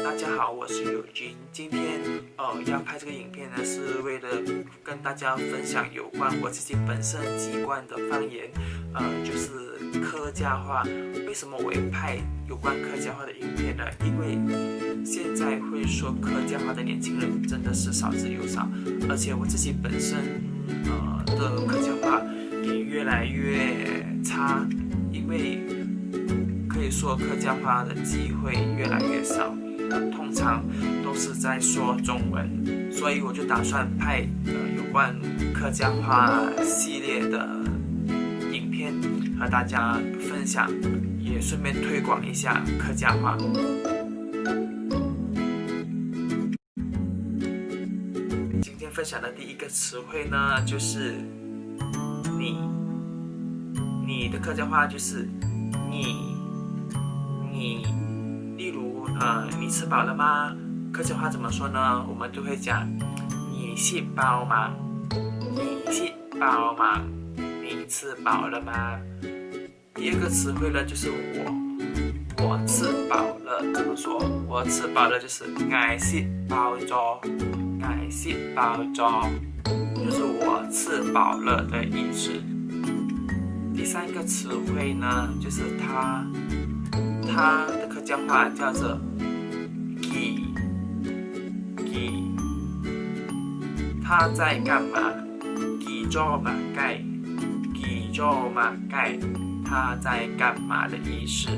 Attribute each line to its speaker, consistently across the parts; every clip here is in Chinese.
Speaker 1: 大家好，我是友军。今天要拍这个影片呢，是为了跟大家分享有关我自己本身籍贯的方言，就是客家话。为什么我会拍有关客家话的影片呢？因为现在会说客家话的年轻人真的是少之又少，而且我自己本身的客家话也越来越差，因为可以说客家话的机会越来越少，通常都是在说中文，所以我就打算拍有关客家话系列的影片和大家分享，也顺便推广一下客家话。今天分享的第一个词汇呢，就是你的客家话就是你。例如你吃饱了吗？客家话怎么说呢？我们都会讲你吃饱吗？你吃饱吗？你吃饱了吗？第二个词汇呢，就是我吃饱了怎么说？我吃饱了就是我吃饱咗，我吃饱咗，就是我吃饱了的意思。第三个词汇呢，就是它的客家话叫做记，他在干嘛？记咗嘛该，记咗嘛该，他在干嘛的意思。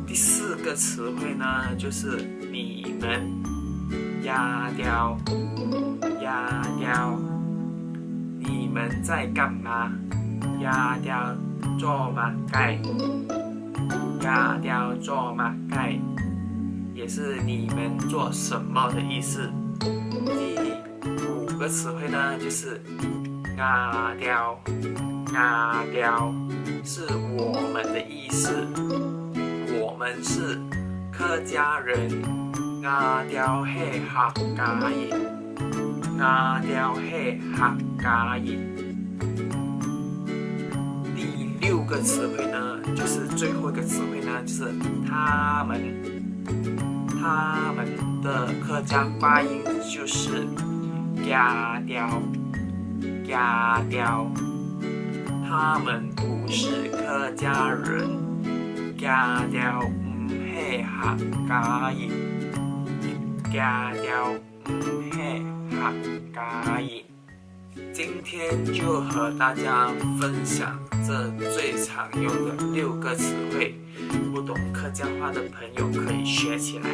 Speaker 1: 第四个词汇呢，就是你们压掉，你们在干嘛？压掉做嘛该，压掉做嘛该，也是你们做什么的意思。第五个词汇呢，就是压掉，是我们的意思。我们是客家人，壓掉係客家人，壓掉係客家人。第六个词汇呢，就是最后一个词汇呢，就是他们的客家发音就是压掉，他们不是客家人，壓掉唔係客家人，壓掉唔係客家人。今天就和大家分享这最常用的6个词汇，不懂客家话的朋友可以学起来，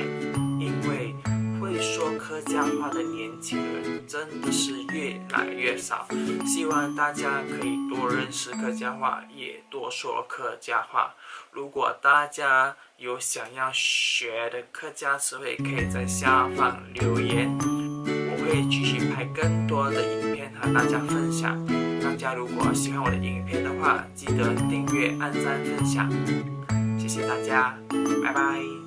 Speaker 1: 因为会说客家话的年轻人真的是越来越少。希望大家可以多认识客家话，也多说客家话。如果大家有想要学的客家词汇，可以在下方留言，我会继续拍更多的影片和大家分享。大家如果喜欢我的影片的话，记得订阅、按赞、分享，谢谢大家，拜拜。